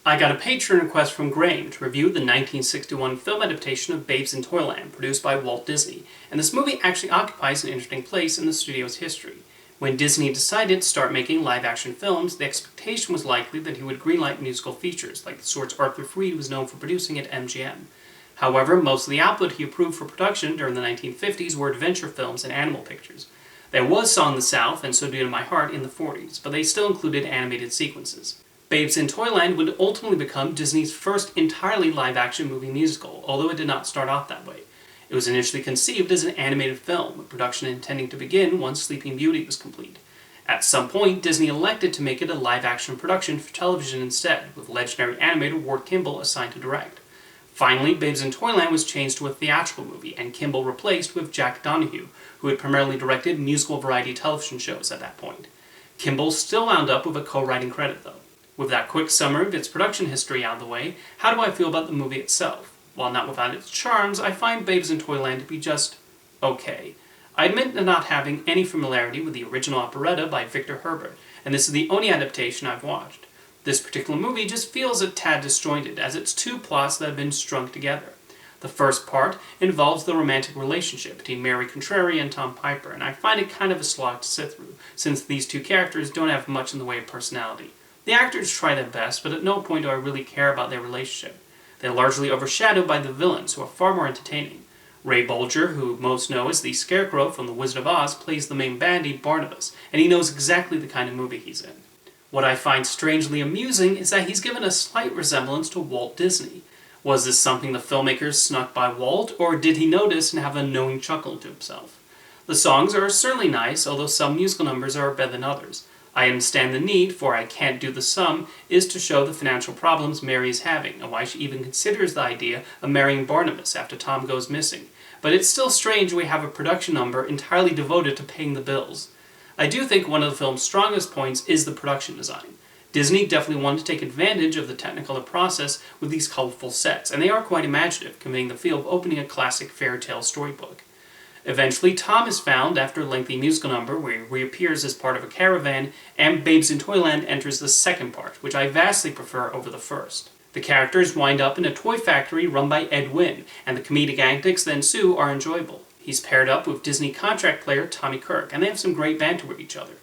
I got a Patreon request from Graham to review the 1961 film adaptation of Babes in Toyland, produced by Walt Disney, and this movie actually occupies an interesting place in the studio's history. When Disney decided to start making live-action films, the expectation was likely that he would greenlight musical features, like the sorts Arthur Freed was known for producing at MGM. However, most of the output he approved for production during the 1950s were adventure films and animal pictures. There was Song in the South, and So Dear to My Heart in the 40s, but they still included animated sequences. Babes in Toyland would ultimately become Disney's first entirely live-action movie musical, although it did not start off that way. It was initially conceived as an animated film, with production intending to begin once Sleeping Beauty was complete. At some point, Disney elected to make it a live-action production for television instead, with legendary animator Ward Kimball assigned to direct. Finally, Babes in Toyland was changed to a theatrical movie, and Kimball replaced with Jack Donahue, who had primarily directed musical variety television shows at that point. Kimball still wound up with a co-writing credit, though. With that quick summary of its production history out of the way, how do I feel about the movie itself? While not without its charms, I find Babes in Toyland to be just okay. I admit to not having any familiarity with the original operetta by Victor Herbert, and this is the only adaptation I've watched. This particular movie just feels a tad disjointed, as it's two plots that have been strung together. The first part involves the romantic relationship between Mary Contrary and Tom Piper, and I find it kind of a slog to sit through, since these two characters don't have much in the way of personality. The actors try their best, but at no point do I really care about their relationship. They're largely overshadowed by the villains, who are far more entertaining. Ray Bulger, who most know as the Scarecrow from The Wizard of Oz, plays the main baddie, Barnabas, and he knows exactly the kind of movie he's in. What I find strangely amusing is that he's given a slight resemblance to Walt Disney. Was this something the filmmakers snuck by Walt, or did he notice and have a knowing chuckle to himself? The songs are certainly nice, although some musical numbers are better than others. I understand the need, for I Can't Do the Sum, is to show the financial problems Mary is having, and why she even considers the idea of marrying Barnabas after Tom goes missing. But it's still strange we have a production number entirely devoted to paying the bills. I do think one of the film's strongest points is the production design. Disney definitely wanted to take advantage of the technicolor process with these colorful sets, and they are quite imaginative, conveying the feel of opening a classic fairy tale storybook. Eventually, Tom is found after a lengthy musical number where he reappears as part of a caravan, and Babes in Toyland enters the second part, which I vastly prefer over the first. The characters wind up in a toy factory run by Ed Wynn, and the comedic antics that ensue are enjoyable. He's paired up with Disney contract player Tommy Kirk, and they have some great banter with each other.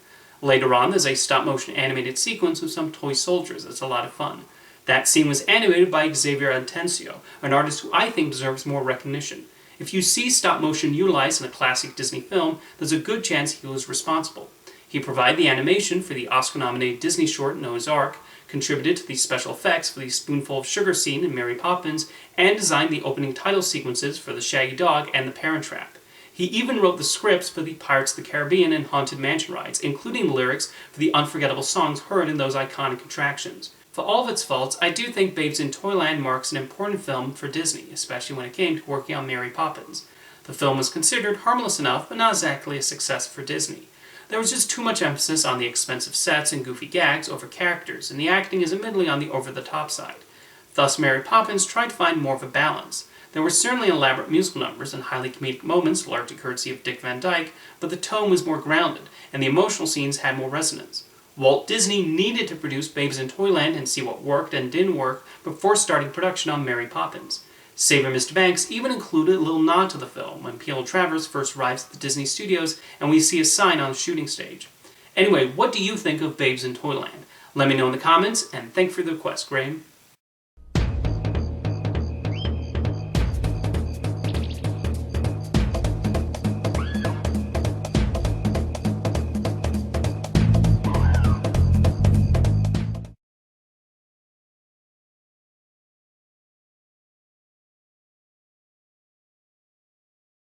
Later on, there's a stop-motion animated sequence with some toy soldiers that's a lot of fun. That scene was animated by Xavier Atencio, an artist who I think deserves more recognition. If you see stop-motion utilized in a classic Disney film, there's a good chance he was responsible. He provided the animation for the Oscar-nominated Disney short Noah's Ark, contributed to the special effects for the spoonful of sugar scene in Mary Poppins, and designed the opening title sequences for The Shaggy Dog and The Parent Trap. He even wrote the scripts for the Pirates of the Caribbean and Haunted Mansion rides, including the lyrics for the unforgettable songs heard in those iconic attractions. For all of its faults, I do think Babes in Toyland marks an important film for Disney, especially when it came to working on Mary Poppins. The film was considered harmless enough, but not exactly a success for Disney. There was just too much emphasis on the expensive sets and goofy gags over characters, and the acting is admittedly on the over-the-top side. Thus, Mary Poppins tried to find more of a balance. There were certainly elaborate musical numbers and highly comedic moments, largely courtesy of Dick Van Dyke, but the tone was more grounded, and the emotional scenes had more resonance. Walt Disney needed to produce Babes in Toyland and see what worked and didn't work before starting production on Mary Poppins. Saver Mr. Banks even included a little nod to the film when P.L. Travers first arrives at the Disney studios and we see a sign on the shooting stage. Anyway, what do you think of Babes in Toyland? Let me know in the comments, and thanks for the request, Graham.